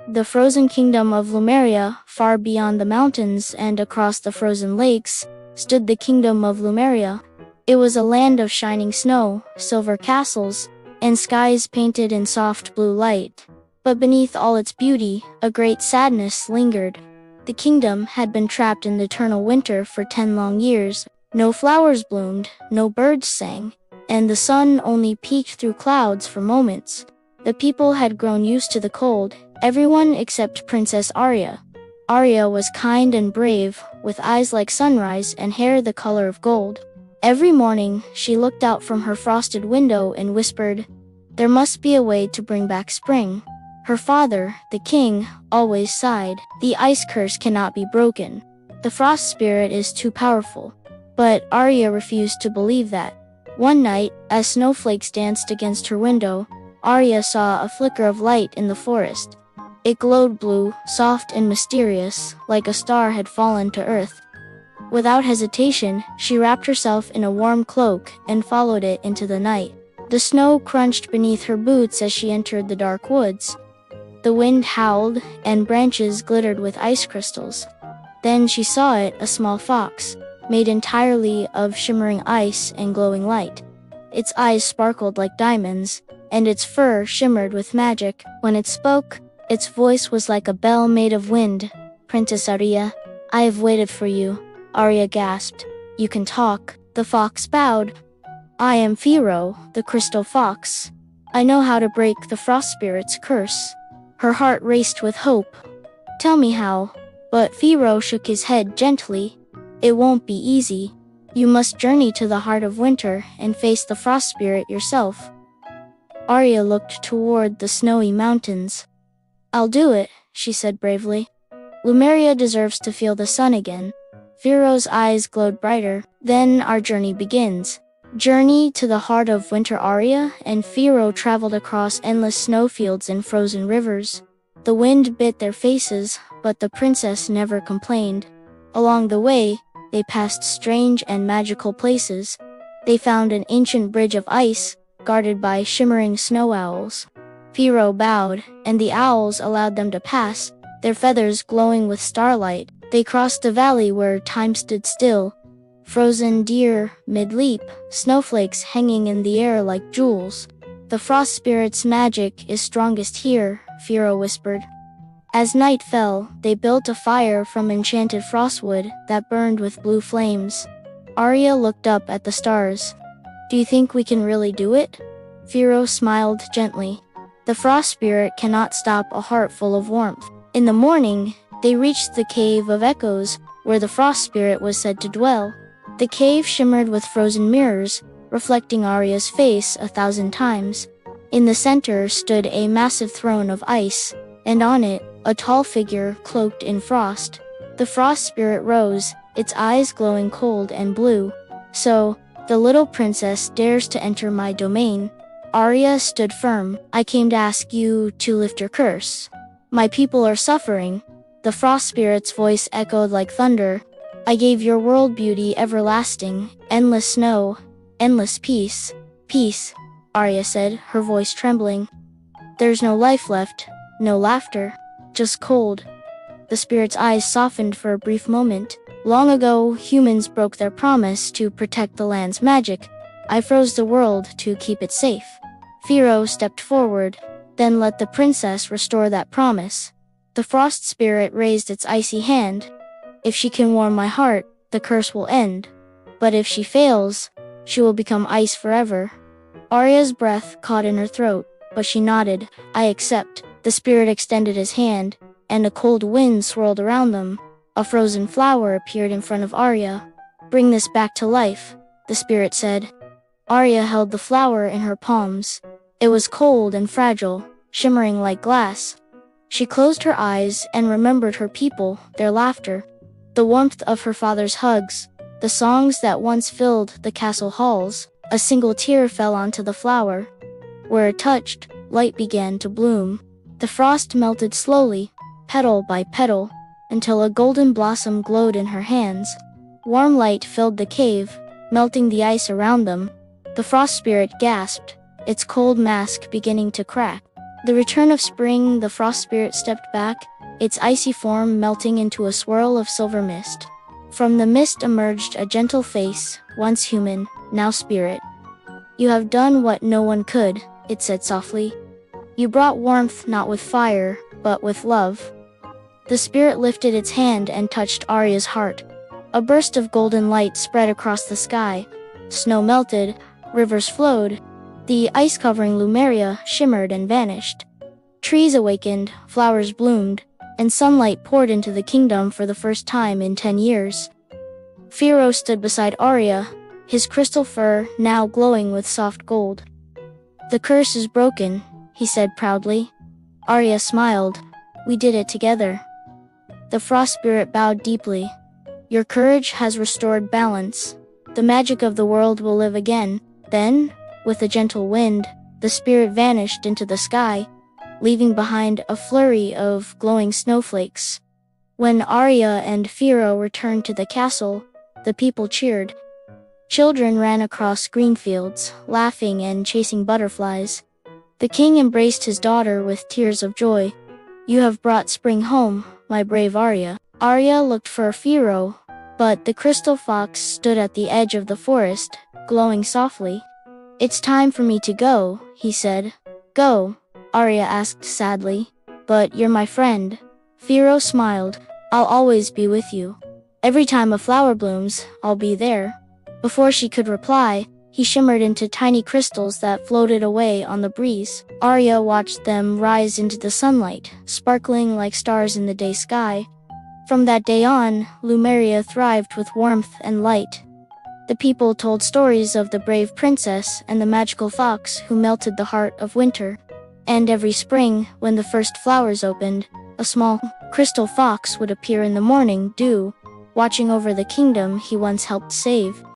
The frozen kingdom of Lumeria, far beyond the mountains and across the frozen lakes, stood the Kingdom of Lumeria. It was a land of shining snow, silver castles, and skies painted in soft blue light. But beneath all its beauty, a great sadness lingered. The kingdom had been trapped in eternal winter for 10 long years. No flowers bloomed, no birds sang, and the sun only peeked through clouds for moments. The people had grown used to the cold, everyone except Princess Aria. Aria was kind and brave, with eyes like sunrise and hair the color of gold. Every morning, she looked out from her frosted window and whispered, "There must be a way to bring back spring." Her father, the king, always sighed, "The ice curse cannot be broken. The frost spirit is too powerful." But Aria refused to believe that. One night, as snowflakes danced against her window, Aria saw a flicker of light in the forest. It glowed blue, soft and mysterious, like a star had fallen to earth. Without hesitation, she wrapped herself in a warm cloak and followed it into the night. The snow crunched beneath her boots as she entered the dark woods. The wind howled, and branches glittered with ice crystals. Then she saw it, a small fox, made entirely of shimmering ice and glowing light. Its eyes sparkled like diamonds, and its fur shimmered with magic. When it spoke, its voice was like a bell made of wind. "Princess Aria, I have waited for you." Aria gasped. "You can talk." The fox bowed. "I am Firo, the crystal fox. I know how to break the frost spirit's curse." Her heart raced with hope. "Tell me how." But Firo shook his head gently. "It won't be easy. You must journey to the heart of winter and face the frost spirit yourself." Aria looked toward the snowy mountains. "I'll do it," she said bravely. "Lumeria deserves to feel the sun again." Firo's eyes glowed brighter. "Then our journey begins." Journey to the heart of winter. Aria and Firo traveled across endless snowfields and frozen rivers. The wind bit their faces, but the princess never complained. Along the way, they passed strange and magical places. They found an ancient bridge of ice, guarded by shimmering snow owls. Firo bowed, and the owls allowed them to pass, their feathers glowing with starlight. They crossed a valley where time stood still. Frozen deer, mid-leap, snowflakes hanging in the air like jewels. "The frost spirit's magic is strongest here," Firo whispered. As night fell, they built a fire from enchanted frostwood that burned with blue flames. Aria looked up at the stars. "Do you think we can really do it?" Firo smiled gently. "The frost spirit cannot stop a heart full of warmth." In the morning, they reached the Cave of Echoes, where the frost spirit was said to dwell. The cave shimmered with frozen mirrors, reflecting Aria's face 1,000 times. In the center stood a massive throne of ice, and on it, a tall figure cloaked in frost. The frost spirit rose, its eyes glowing cold and blue. "So, the little princess dares to enter my domain." Aria stood firm. "I came to ask you to lift your curse. My people are suffering." The frost spirit's voice echoed like thunder. "I gave your world beauty everlasting, endless snow, endless peace." "Peace," Aria said, her voice trembling. "There's no life left, no laughter, just cold." The spirit's eyes softened for a brief moment. "Long ago, humans broke their promise to protect the land's magic. I froze the world to keep it safe." Firo stepped forward. "Then let the princess restore that promise." The frost spirit raised its icy hand. "If she can warm my heart, the curse will end. But if she fails, she will become ice forever." Aria's breath caught in her throat, but she nodded. "I accept." The spirit extended his hand, and a cold wind swirled around them. A frozen flower appeared in front of Aria. "Bring this back to life," the spirit said. Aria held the flower in her palms. It was cold and fragile, shimmering like glass. She closed her eyes and remembered her people, their laughter, the warmth of her father's hugs, the songs that once filled the castle halls. A single tear fell onto the flower. Where it touched, light began to bloom. The frost melted slowly, petal by petal, until a golden blossom glowed in her hands. Warm light filled the cave, melting the ice around them. The frost spirit gasped, its cold mask beginning to crack. The return of spring, the frost spirit stepped back, its icy form melting into a swirl of silver mist. From the mist emerged a gentle face, once human, now spirit. "You have done what no one could," it said softly. "You brought warmth not with fire, but with love." The spirit lifted its hand and touched Aria's heart. A burst of golden light spread across the sky. Snow melted, rivers flowed. The ice covering Lumeria shimmered and vanished. Trees awakened, flowers bloomed, and sunlight poured into the kingdom for the first time in 10 years. Firo stood beside Aria, his crystal fur now glowing with soft gold. "The curse is broken," he said proudly. Aria smiled. "We did it together." The frost spirit bowed deeply. "Your courage has restored balance. The magic of the world will live again." Then, with a gentle wind, the spirit vanished into the sky, leaving behind a flurry of glowing snowflakes. When Aria and Firo returned to the castle, the people cheered. Children ran across green fields, laughing and chasing butterflies. The king embraced his daughter with tears of joy. "You have brought spring home, my brave Aria." Aria looked for Firo, but the crystal fox stood at the edge of the forest, glowing softly. "It's time for me to go," he said. "Go?" Aria asked sadly. "But you're my friend." Firo smiled. "I'll always be with you. Every time a flower blooms, I'll be there." Before she could reply, he shimmered into tiny crystals that floated away on the breeze. Aria watched them rise into the sunlight, sparkling like stars in the day sky. From that day on, Lumeria thrived with warmth and light. The people told stories of the brave princess and the magical fox who melted the heart of winter. And every spring, when the first flowers opened, a small crystal fox would appear in the morning dew, watching over the kingdom he once helped save.